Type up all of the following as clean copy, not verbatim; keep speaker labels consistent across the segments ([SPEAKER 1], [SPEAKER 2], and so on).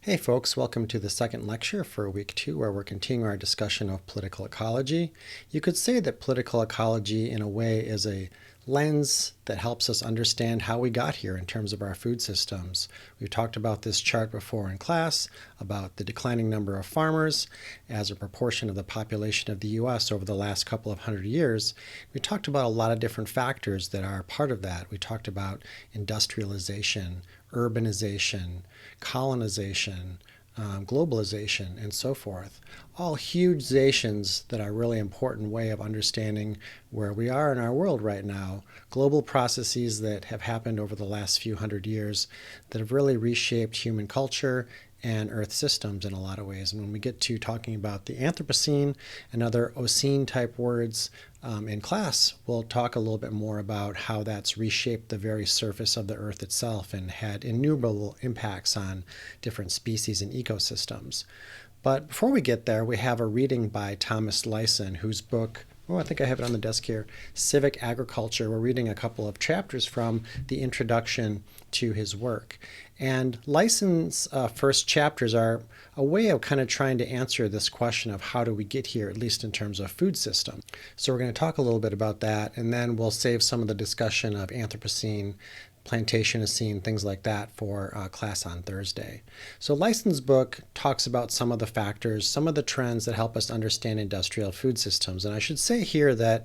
[SPEAKER 1] Hey folks, welcome to the second lecture for week 2 where we're continuing our discussion of political ecology. You could say that political ecology in a way is a lens that helps us understand how we got here in terms of our food systems. We've talked about this chart before in class about the declining number of farmers as a proportion of the population of the US over the last couple of hundred years. We talked about a lot of different factors that are part of that. We talked about industrialization, urbanization, colonization, globalization, and so forth. All huge zations that are a really important way of understanding where we are in our world right now. Global processes that have happened over the last few hundred years that have really reshaped human culture and Earth systems in a lot of ways. And when we get to talking about the Anthropocene and other Ocene type words in class, we'll talk a little bit more about how that's reshaped the very surface of the Earth itself and had innumerable impacts on different species and ecosystems. But before we get there, we have a reading by Thomas Lyson, whose book, I think I have it on the desk here, Civic Agriculture. We're reading a couple of chapters from the introduction to his work. And Lyson's first chapters are a way of kind of trying to answer this question of how do we get here, at least in terms of food system. So we're going to talk a little bit about that, and then we'll save some of the discussion of Anthropocene, Plantationocene, things like that for class on Thursday. So Lyson's book talks about some of the factors, some of the trends that help us understand industrial food systems. And I should say here that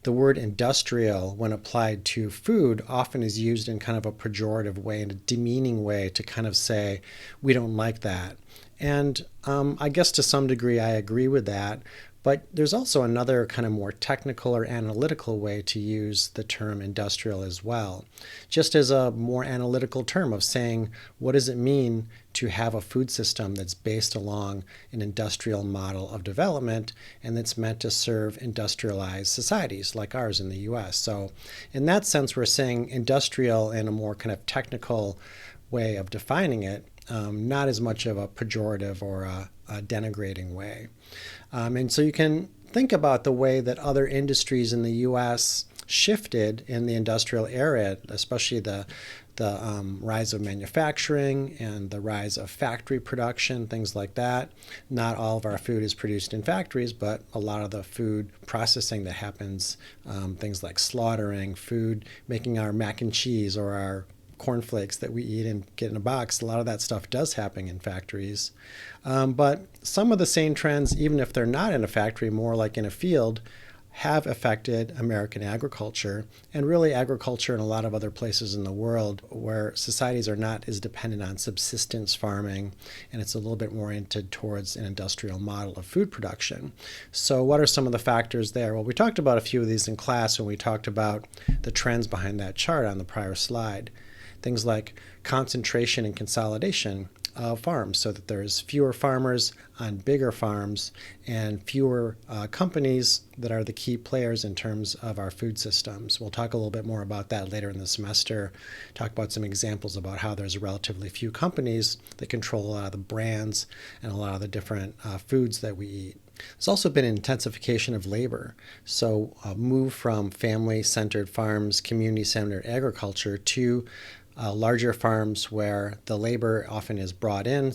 [SPEAKER 1] the word industrial, when applied to food, often is used in kind of a pejorative way, in a demeaning way, to kind of say, we don't like that. And I guess to some degree I agree with that. But there's also another kind of more technical or analytical way to use the term industrial as well, just as a more analytical term of saying, what does it mean to have a food system that's based along an industrial model of development and that's meant to serve industrialized societies like ours in the US? So in that sense, we're saying industrial in a more kind of technical way of defining it, not as much of a pejorative or a denigrating way. And so you can think about the way that other industries in the U.S. shifted in the industrial era, especially the rise of manufacturing and the rise of factory production, things like that. Not all of our food is produced in factories, but a lot of the food processing that happens, things like slaughtering, food, making our mac and cheese or our cornflakes that we eat and get in a box, a lot of that stuff does happen in factories. But some of the same trends, even if they're not in a factory, more like in a field, have affected American agriculture and really agriculture in a lot of other places in the world where societies are not as dependent on subsistence farming, and it's a little bit more oriented towards an industrial model of food production. So what are some of the factors there? Well, we talked about a few of these in class when we talked about the trends behind that chart on the prior slide. Things like concentration and consolidation of farms, so that there's fewer farmers on bigger farms and fewer companies that are the key players in terms of our food systems. We'll talk a little bit more about that later in the semester, talk about some examples about how there's relatively few companies that control a lot of the brands and a lot of the different foods that we eat. There's also been an intensification of labor. So a move from family-centered farms, community-centered agriculture to larger farms where the labor often is brought in,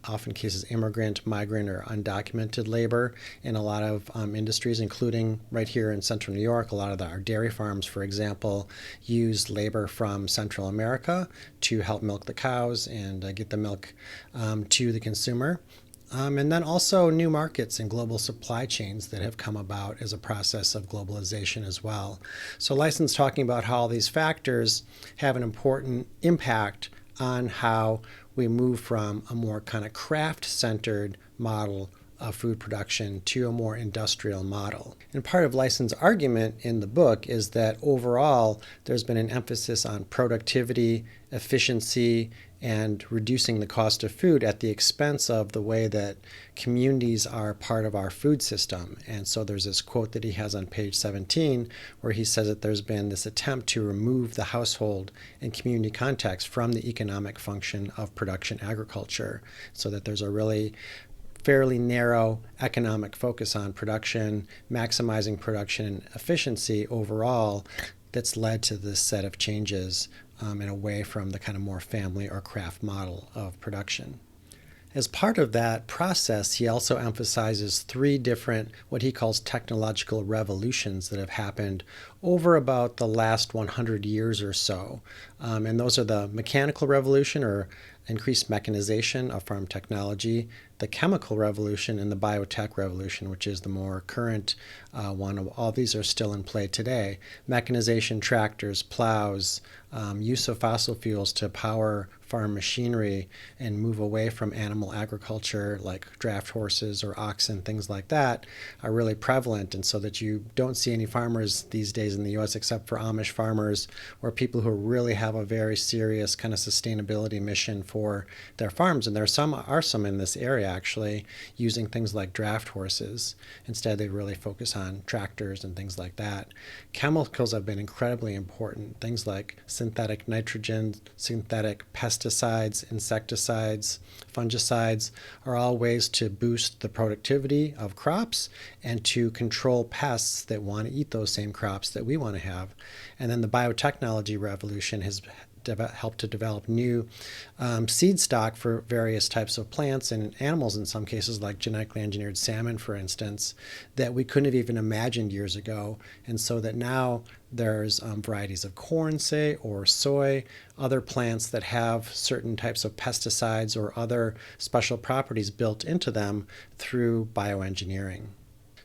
[SPEAKER 1] often cases immigrant, migrant, or undocumented labor in a lot of industries, including right here in central New York. A lot of our dairy farms, for example, use labor from Central America to help milk the cows and get the milk to the consumer. And then also new markets and global supply chains that have come about as a process of globalization as well. So Lyson's talking about how all these factors have an important impact on how we move from a more kind of craft-centered model of food production to a more industrial model. And part of Lyson's argument in the book is that overall there's been an emphasis on productivity, efficiency, and reducing the cost of food at the expense of the way that communities are part of our food system. And so there's this quote that he has on page 17 where he says that there's been this attempt to remove the household and community context from the economic function of production agriculture, so that there's a really fairly narrow economic focus on production, maximizing production and efficiency overall, that's led to this set of changes and away from the kind of more family or craft model of production. As part of that process, he also emphasizes three different, what he calls technological revolutions that have happened over about the last 100 years or so. And those are the mechanical revolution, or increased mechanization of farm technology, the chemical revolution, and the biotech revolution, which is the more current one. All these are still in play today. Mechanization, tractors, plows, use of fossil fuels to power farm machinery and move away from animal agriculture like draft horses or oxen, things like that, are really prevalent. And so that you don't see any farmers these days in the US except for Amish farmers or people who really have a very serious kind of sustainability mission for their farms. And there are some in this area actually using things like draft horses. Instead, they really focus on tractors and things like that. Chemicals have been incredibly important. Things like synthetic nitrogen, synthetic pesticides, insecticides, fungicides are all ways to boost the productivity of crops and to control pests that want to eat those same crops that we want to have. And then the biotechnology revolution has helped to develop new seed stock for various types of plants and animals, in some cases like genetically engineered salmon, for instance, that we couldn't have even imagined years ago. And so that now there's varieties of corn, say, or soy, other plants that have certain types of pesticides or other special properties built into them through bioengineering.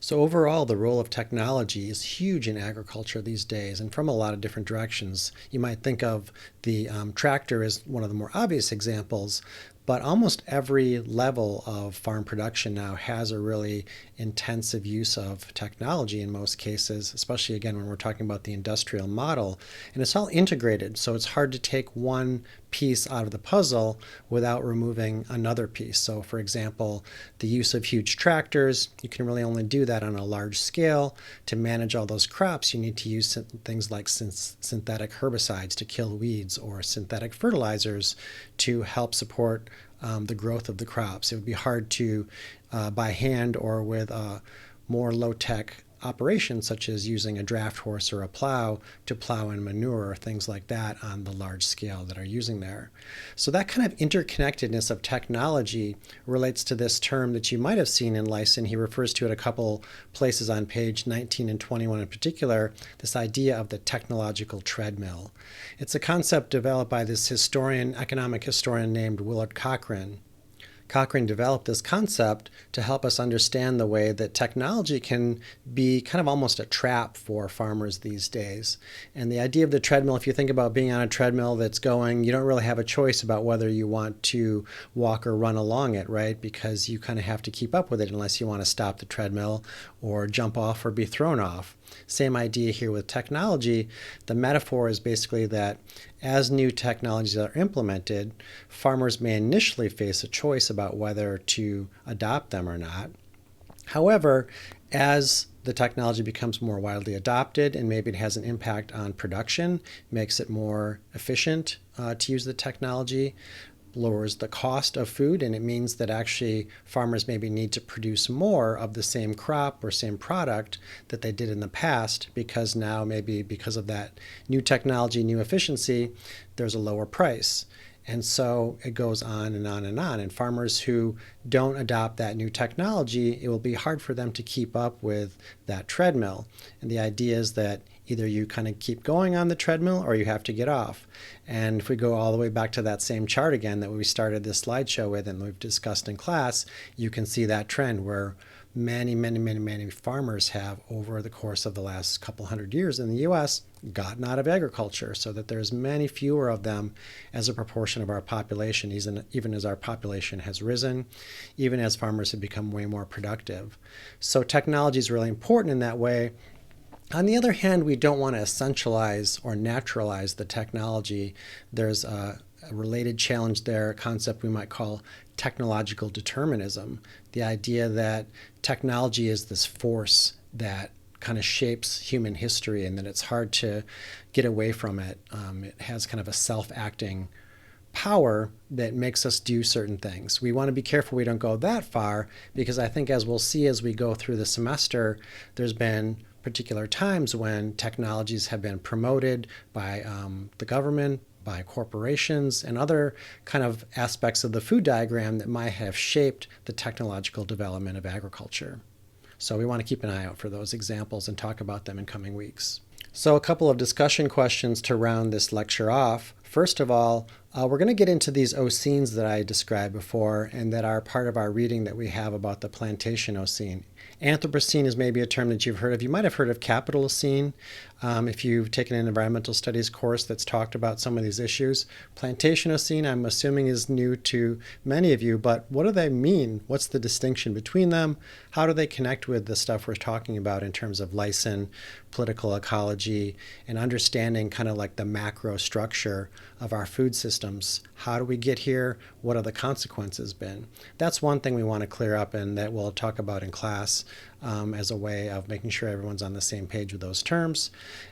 [SPEAKER 1] So overall, the role of technology is huge in agriculture these days, and from a lot of different directions. You might think of the tractor as one of the more obvious examples, but almost every level of farm production now has a really intensive use of technology in most cases, especially again when we're talking about the industrial model. And it's all integrated, so it's hard to take one piece out of the puzzle without removing another piece. So for example, the use of huge tractors, you can really only do that on a large scale. To manage all those crops, you need to use things like synthetic herbicides to kill weeds or synthetic fertilizers to help support the growth of the crops. It would be hard to, by hand or with a more low-tech operation, such as using a draft horse or a plow to plow in manure or things like that on the large scale that are using there. So that kind of interconnectedness of technology relates to this term that you might have seen in Lyson. He refers to it a couple places on page 19 and 21 in particular, this idea of the technological treadmill. It's a concept developed by this economic historian named Willard Cochrane. Cochrane developed this concept to help us understand the way that technology can be kind of almost a trap for farmers these days. And the idea of the treadmill, if you think about being on a treadmill that's going, you don't really have a choice about whether you want to walk or run along it, right? Because you kind of have to keep up with it unless you want to stop the treadmill or jump off or be thrown off. Same idea here with technology. The metaphor is basically that as new technologies are implemented, farmers may initially face a choice about whether to adopt them or not. However, as the technology becomes more widely adopted and maybe it has an impact on production, makes it more efficient to use the technology, lowers the cost of food, and it means that actually farmers maybe need to produce more of the same crop or same product that they did in the past, because now maybe because of that new technology, new efficiency, there's a lower price. And so it goes on and on and on. And farmers who don't adopt that new technology, it will be hard for them to keep up with that treadmill. And the idea is that either you kind of keep going on the treadmill or you have to get off. And if we go all the way back to that same chart again that we started this slideshow with and we've discussed in class, you can see that trend where many farmers have, over the course of the last couple hundred years in the US, gotten out of agriculture, so that there's many fewer of them as a proportion of our population, even as our population has risen, even as farmers have become way more productive. So technology is really important in that way. On the other hand, we don't want to essentialize or naturalize the technology. There's a related challenge there, a concept we might call technological determinism, the idea that technology is this force that kind of shapes human history and that it's hard to get away from it. It has kind of a self-acting power that makes us do certain things. We want to be careful we don't go that far, because I think, as we'll see as we go through the semester, there's been particular times when technologies have been promoted by the government, by corporations and other kind of aspects of the food diagram that might have shaped the technological development of agriculture. So we want to keep an eye out for those examples and talk about them in coming weeks. So a couple of discussion questions to round this lecture off. First of all, we're going to get into these Ocenes that I described before and that are part of our reading that we have about the plantation Ocene. Anthropocene is maybe a term that you've heard of. You might have heard of Capitalocene if you've taken an environmental studies course that's talked about some of these issues. Plantationocene, I'm assuming, is new to many of you, but what do they mean? What's the distinction between them? How do they connect with the stuff we're talking about in terms of Lyson, political ecology, and understanding kind of like the macro structure of our food systems? How do we get here? What have the consequences been? That's one thing we want to clear up and that we'll talk about in class as a way of making sure everyone's on the same page with those terms.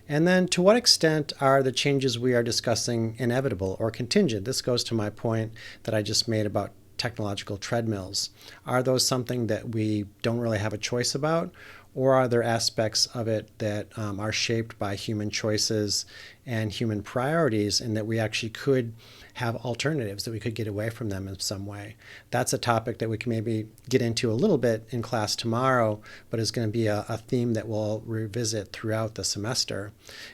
[SPEAKER 1] And then to what extent are the changes we are discussing inevitable or contingent? This goes to my point that I just made about technological treadmills. Are those something that we don't really have a choice about? Or are there aspects of it that are shaped by human choices and human priorities and that we actually could have alternatives, that we could get away from them in some way? That's a topic that we can maybe get into a little bit in class tomorrow, but is going to be a theme that we'll revisit throughout the semester.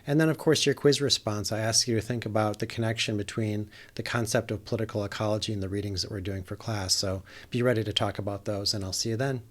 [SPEAKER 1] And then, of course, your quiz response. I ask you to think about the connection between the concept of political ecology and the readings that we're doing for class. So be ready to talk about those, and I'll see you then.